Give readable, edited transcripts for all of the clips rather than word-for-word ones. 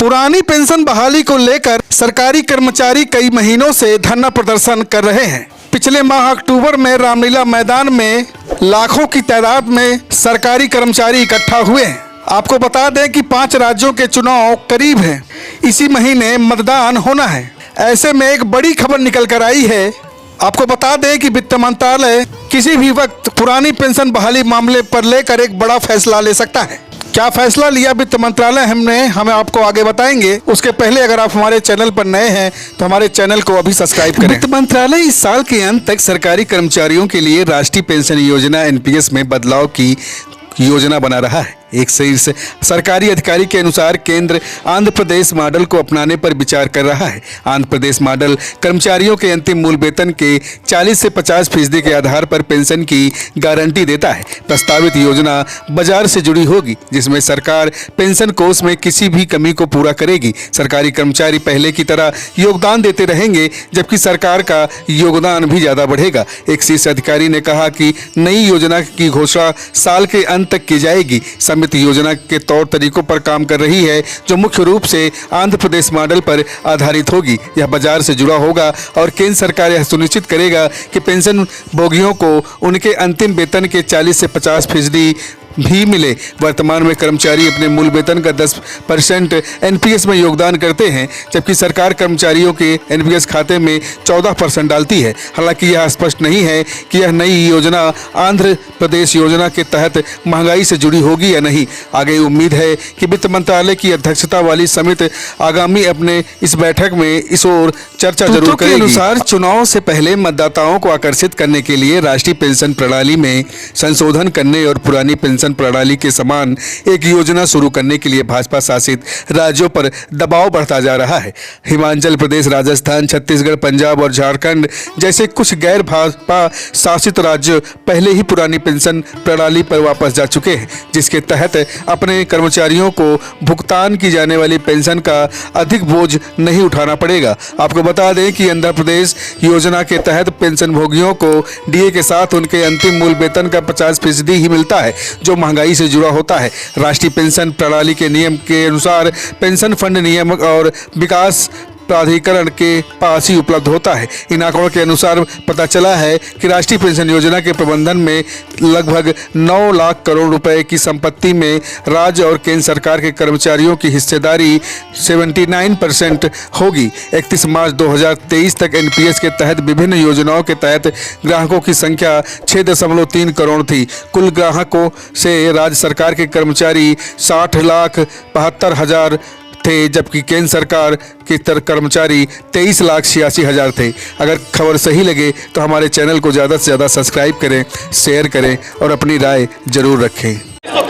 पुरानी पेंशन बहाली को लेकर सरकारी कर्मचारी कई महीनों से धरना प्रदर्शन कर रहे हैं। पिछले माह अक्टूबर में रामलीला मैदान में लाखों की तादाद में सरकारी कर्मचारी इकट्ठा हुए हैं। आपको बता दें कि 5 राज्यों के चुनाव करीब हैं। इसी महीने मतदान होना है। ऐसे में एक बड़ी खबर निकल कर आई है। आपको बता दें कि वित्त मंत्रालय किसी भी वक्त पुरानी पेंशन बहाली मामले पर लेकर एक बड़ा फैसला ले सकता है। क्या फैसला लिया वित्त मंत्रालय हमें आपको आगे बताएंगे। उसके पहले अगर आप हमारे चैनल पर नए हैं तो हमारे चैनल को अभी सब्सक्राइब करें। वित्त मंत्रालय इस साल के अंत तक सरकारी कर्मचारियों के लिए राष्ट्रीय पेंशन योजना एनपीएस में बदलाव की योजना बना रहा है। एक शीर्ष सरकारी अधिकारी के अनुसार केंद्र आंध्र प्रदेश मॉडल को अपनाने पर विचार कर रहा है। आंध्र प्रदेश मॉडल कर्मचारियों के अंतिम मूल वेतन के 40 से 50% के आधार पर पेंशन की गारंटी देता है। प्रस्तावित योजना बाजार से जुड़ी होगी, जिसमें सरकार पेंशन कोष में किसी भी कमी को पूरा करेगी। सरकारी कर्मचारी पहले की तरह योगदान देते रहेंगे, जबकि सरकार का योगदान भी ज़्यादा बढ़ेगा। एक शीर्ष अधिकारी ने कहा कि नई योजना की घोषणा साल के अंत तक की जाएगी। समिति योजना के तौर तरीकों पर काम कर रही है, जो मुख्य रूप से आंध्र प्रदेश मॉडल पर आधारित होगी। यह बाजार से जुड़ा होगा और केंद्र सरकार यह सुनिश्चित करेगा कि पेंशन भोगियों को उनके अंतिम वेतन के 40 से 50% भी मिले। वर्तमान में कर्मचारी अपने मूल वेतन का 10% एनपीएस में योगदान करते हैं, जबकि सरकार कर्मचारियों के एनपीएस खाते में 14% डालती है। हालांकि यह स्पष्ट नहीं है कि यह नई योजना आंध्र प्रदेश योजना के तहत महंगाई से जुड़ी होगी या नहीं। आगे उम्मीद है कि वित्त मंत्रालय की अध्यक्षता वाली समिति आगामी अपने इस बैठक में इस ओर चर्चा जरूर करेगी। के अनुसार चुनाव से पहले मतदाताओं को आकर्षित करने के लिए राष्ट्रीय पेंशन प्रणाली में संशोधन करने और पुरानी पेंशन प्रणाली के समान एक योजना शुरू करने के लिए भाजपा शासित राज्यों पर दबाव बढ़ता जा रहा है। हिमाचल प्रदेश, राजस्थान, छत्तीसगढ़, पंजाब और झारखंड जैसे कुछ गैर भाजपा शासित राज्य पहले ही पुरानी पेंशन प्रणाली पर वापस जा चुके हैं, जिसके तहत अपने कर्मचारियों को भुगतान की जाने वाली पेंशन का अधिक बोझ नहीं उठाना पड़ेगा। आपको बता दें कि आंध्र प्रदेश योजना के तहत पेंशन भोगियों को डीए के साथ उनके अंतिम मूल वेतन का 50% ही मिलता है, जो महंगाई से जुड़ा होता है। राष्ट्रीय पेंशन प्रणाली के नियम के अनुसार पेंशन फंड नियम और विकास प्राधिकरण के पास ही उपलब्ध होता है। इन आंकड़ों के अनुसार पता चला है कि राष्ट्रीय पेंशन योजना के प्रबंधन में लगभग 9 लाख करोड़ रुपए की संपत्ति में राज्य और केंद्र सरकार के कर्मचारियों की हिस्सेदारी 79% होगी। 31 मार्च 2023 तक एनपीएस के तहत विभिन्न योजनाओं के तहत ग्राहकों की संख्या 6.3 करोड़ थी। कुल ग्राहकों से राज्य सरकार के कर्मचारी 60,72,000 थे, जबकि केंद्र सरकार के कर्मचारी 23,86,000 थे। अगर खबर सही लगे तो हमारे चैनल को ज़्यादा से ज़्यादा सब्सक्राइब करें, शेयर करें और अपनी राय जरूर रखें।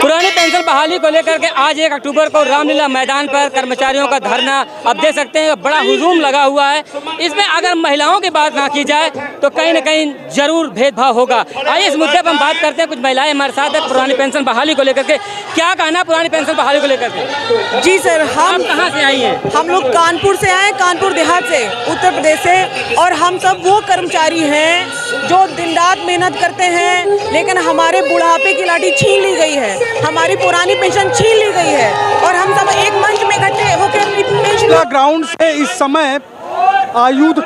पुरानी पेंशन बहाली को लेकर के आज 1 अक्टूबर को रामलीला मैदान पर कर्मचारियों का धरना अब दे सकते हैं, बड़ा हुजूम लगा हुआ है। इसमें अगर महिलाओं की बात ना की जाए तो कहीं न कहीं जरूर भेदभाव होगा। आइए इस मुद्दे पर हम बात करते हैं। कुछ महिलाएं हमारे साथ है पुरानी पेंशन बहाली को लेकर के। क्या कहना पुरानी पेंशन बहाली को लेकर के? जी सर, हम कहाँ से आई हैं? हम लोग कानपुर से आए, कानपुर देहात से, उत्तर प्रदेश से। और हम सब वो कर्मचारी हैं जो दिन रात मेहनत करते हैं, लेकिन हमारे बुढ़ापे की लाठी छीन ली गई है, हमारी पुरानी पेंशन छीन ली गई है और हम सब एक मंच में इकट्ठे होकर अपनी पेंशन ग्राउंड से इस समय आयुध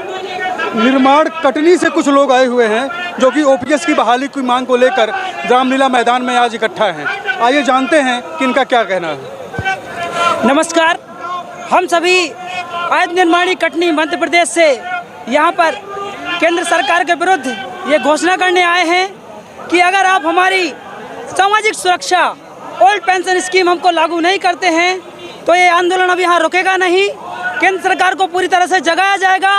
निर्माण कटनी से कुछ लोग आए हुए हैं, जो कि ओपीएस की बहाली की मांग को लेकर रामलीला मैदान में आज इकट्ठा हैं। आइए जानते हैं कि इनका क्या कहना है। नमस्कार, हम सभी आयुध निर्माणी कटनी मध्य प्रदेश से यहाँ पर केंद्र सरकार के विरुद्ध ये घोषणा करने आए हैं कि अगर आप हमारी सामाजिक सुरक्षा ओल्ड पेंशन स्कीम हमको लागू नहीं करते हैं तो ये आंदोलन अब यहाँ रुकेगा नहीं। केंद्र सरकार को पूरी तरह से जगाया जाएगा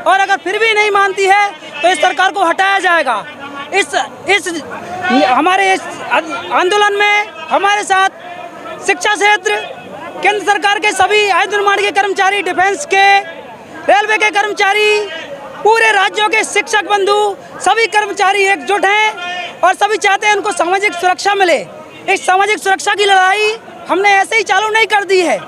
और अगर फिर भी नहीं मानती है तो इस सरकार को हटाया जाएगा। हमारे इस आंदोलन में हमारे साथ शिक्षा क्षेत्र, केंद्र सरकार के सभी आयुध निर्माण के कर्मचारी, डिफेंस के, रेलवे के कर्मचारी, पूरे राज्यों के शिक्षक बंधु, सभी कर्मचारी एकजुट हैं और सभी चाहते हैं उनको सामाजिक सुरक्षा मिले। इस सामाजिक सुरक्षा की लड़ाई हमने ऐसे ही चालू नहीं कर दी है।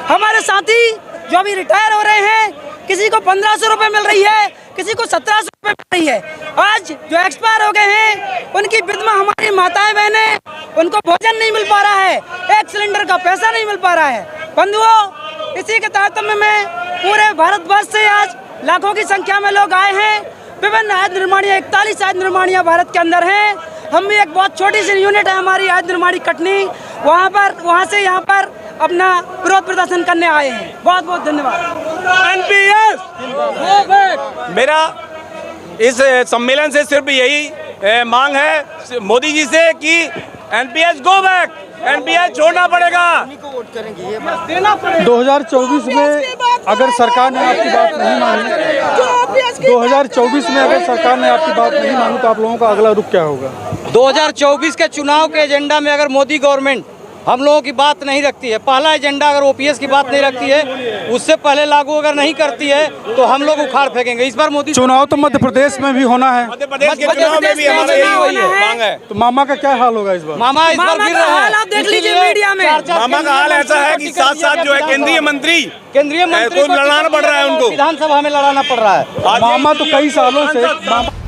हमारे साथी जो अभी रिटायर हो रहे हैं, किसी को 1500 रुपये मिल रही है, किसी को 1700 रुपये मिल रही है। आज जो एक्सपायर हो गए हैं उनकी विधवा हमारी माताएं बहनें, उनको भोजन नहीं मिल पा रहा है, एक सिलेंडर का पैसा नहीं मिल पा रहा है। बंधुओं, इसी के तारतम्य में पूरे भारतवर्ष से आज लाखों की संख्या में लोग आए हैं। विभिन्न आयुध निर्माणियाँ 41 आयुध निर्माणियाँ भारत के अंदर हैं। हम भी एक बहुत छोटी सी यूनिट है हमारी आयुध निर्माणी कटनी, वहाँ से यहाँ पर अपना विरोध प्रदर्शन करने आए हैं। बहुत बहुत धन्यवाद। एनपीएस मेरा इस सम्मेलन से सिर्फ यही मांग है मोदी जी से कि एनपीएस गो बैक, एनपीएस छोड़ना पड़ेगा। 2024 में अगर सरकार ने आपकी बात नहीं मानी, 2024 में अगर सरकार ने आपकी बात नहीं मानी तो आप लोगों का अगला रुख क्या होगा? 2024 के चुनाव के एजेंडा में अगर मोदी गवर्नमेंट हम लोगों की बात नहीं रखती है, पहला एजेंडा अगर ओपीएस की बात नहीं रखती है, उससे पहले लागू अगर नहीं करती है तो हम लोग उखाड़ फेंकेंगे। इस बार मोदी चुनाव तो मध्य प्रदेश में भी होना है, मध्य प्रदेश के चुनाव में भी हमारा यही मांग है। तो मामा का क्या हाल होगा इस बार? मामा इस बार गिर रहा है, आप देख लीजिए मीडिया में। मामा का हाल ऐसा है कि साथ साथ जो है केंद्रीय मंत्री को लड़ाना पड़ रहा है, उनको विधानसभा में लड़ाना पड़ रहा है। मामा तो कई सालों से